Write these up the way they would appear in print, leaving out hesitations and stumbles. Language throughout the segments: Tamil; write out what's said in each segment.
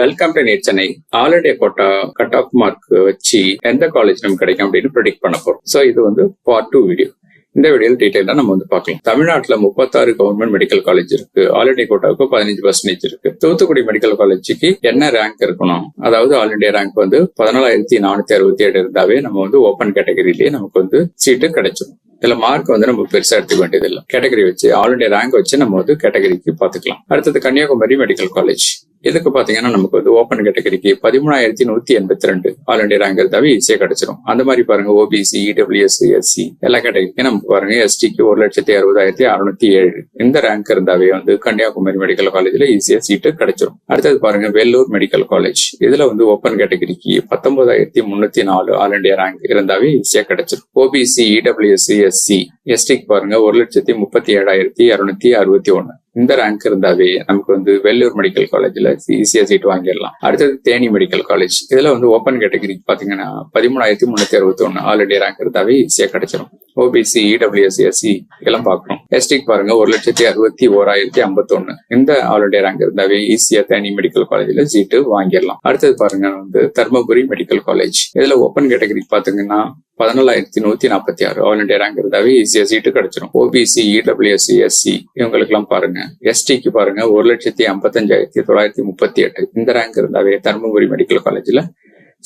Welcome to NEET Chennai. All India quota cut off mark வச்சு எந்த காலேஜ் நமக்கு கிடைக்கும் அப்படின்னு ப்ரெடிக்ட் பண்ண போறோம். ஸோ இது வந்து பார்ட் 2 வீடியோ. இந்த வீடியோவில் டீடைலா நம்ம வந்து பார்க்கலாம். தமிழ்நாட்டில் 36 கவர்மெண்ட் மெடிக்கல் காலேஜ் இருக்கு. ஆல் இண்டியா கோட்டாவுக்கு 15% இருக்கு. தூத்துக்குடி மெடிக்கல் காலேஜுக்கு என்ன ரேங்க் இருக்கணும், அதாவது ஆல் இண்டியா ரேங்க் வந்து 14,467 இருந்தாவே நம்ம வந்து ஓப்பன் கேட்டகரியிலேயே நமக்கு வந்து சீட்டு கிடைச்சிடும். இதுல மார்க் வந்து நம்ம பெருசா எடுத்துக்க வேண்டியது இல்லை. கேட்டகரி வச்சு ஆல் இண்டியா ரேங்க் வச்சு நம்ம வந்து கேட்டகரிக்கு பாத்துக்கலாம். அடுத்தது கன்னியாகுமரி மெடிக்கல் காலேஜ். இதுக்கு பாத்தீங்கன்னா நமக்கு வந்து ஓப்பன் கேட்டகரிக்கு 13,182 ஆல் இண்டியா ரேங்க் இருந்தாவே ஈஸியா கிடைச்சிடும். அந்த மாதிரி பாருங்க, ஓபிசி, இடபிள்யூஎஸ், எஸ்சி எல்லா கேட்டகரிக்கும் நமக்கு பாருங்க எஸ்டிக்கு 1,60,60,607 இந்த ரேங்க் இருந்தாவே வந்து கன்னியாகுமரி மெடிக்கல் காலேஜ்ல ஈஸியா சீட்டு கிடைச்சிடும். அடுத்தது பாருங்க வெள்ளூர் மெடிக்கல் காலேஜ். இதுல வந்து ஓப்பன் கேட்டகரிக்கு 19,304 ஆல் இண்டியா ரேங்க் இருந்தாவே ஈஸியா கிடைச்சிடும். ஓபிசி, இடபிள்யூஎஸ், எஸ்சி, எஸ்டிக்கு பாருங்க 1,37,261 இந்த ரேங்க் இருந்தாவே நமக்கு வந்து வெள்ளூர் மெடிக்கல் காலேஜ்ல ஈஸியா சீட் வாங்கிடலாம். அடுத்தது தேனி மெடிக்கல் காலேஜ். இதுல வந்து ஓப்பன் கேட்டகரிக்கு பாத்தீங்கன்னா 13,361 ஆல் இண்டியா ரேங்க் இருந்தாவே ஈஸியா கிடைச்சிடும். ஓபிசி, இடபிள்யூஎஸ், எஸ்சி இதெல்லாம் பாக்குறோம். எஸ்டிக்கு பாருங்க 1,61,151 இந்த ஆல் இண்டியா ரேங்க் இருந்தாவே ஈஸியா தேனி மெடிக்கல் காலேஜ்ல சீட்டு வாங்கிடலாம். அடுத்தது பாருங்க வந்து தர்மபுரி மெடிக்கல் காலேஜ். இதுல ஓப்பன் கேட்டகரிக்கு பாத்தீங்கன்னா 14,146 ஆல் இண்டியா ரேங்க் இருந்தாவே ஈஸியா சீட்டு கிடைச்சிடும். ஓபிசி, இடபிள்யூஎஸ், எஸ்சி இவங்களுக்கு எல்லாம் பாருங்க. எஸ்டிக்கு பாருங்க 1,55,938 இந்த ரேங்க் இருந்தாவே தர்மபுரி மெடிக்கல் காலேஜ்ல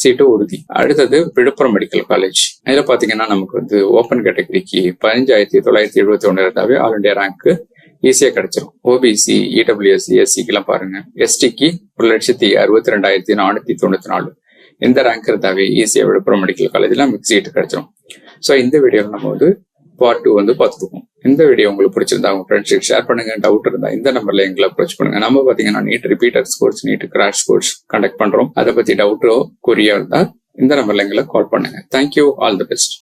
சீட்டு உறுதி. அடுத்தது விழுப்புரம் மெடிக்கல் காலேஜ். இதுல பாத்தீங்கன்னா நமக்கு வந்து ஓப்பன் கேட்டகரிக்கு 15,971 இருந்தாவே ஆல் இண்டியா ரேங்க் ஈஸியா கிடைச்சிடும். ஓபிசி, இடபிள்யூஎஸ், எஸ்சிக்கு எல்லாம் பாருங்க. எஸ்டிக்கு 1,62,494 இந்த ரேங்க் இருந்தாவே ஈஸியா விழுப்புரம் மெடிக்கல் காலேஜ்ல நமக்கு சீட்டு கிடைச்சிடும். ஸோ இந்த வீடியோவில் நம்ம வந்து பார்ட் 2 வந்து பார்த்துருக்கோம். இந்த வீடியோ உங்களுக்கு பிடிச்சிருந்தா உங்க ஃப்ரெண்ட்ஸுக்கு ஷேர் பண்ணுங்க. டவுட் இருந்தா இந்த நம்பர்ல எங்களை அப்ரோச் பண்ணுங்க. நம்ம பாத்தீங்கன்னா NEET repeaters course, NEET crash course conduct பண்றோம். அதை பத்தி டவுட்டோ கொரியா இருந்தா இந்த நம்பர்ல எங்களை கால் பண்ணுங்க. தேங்க்யூ. All the best.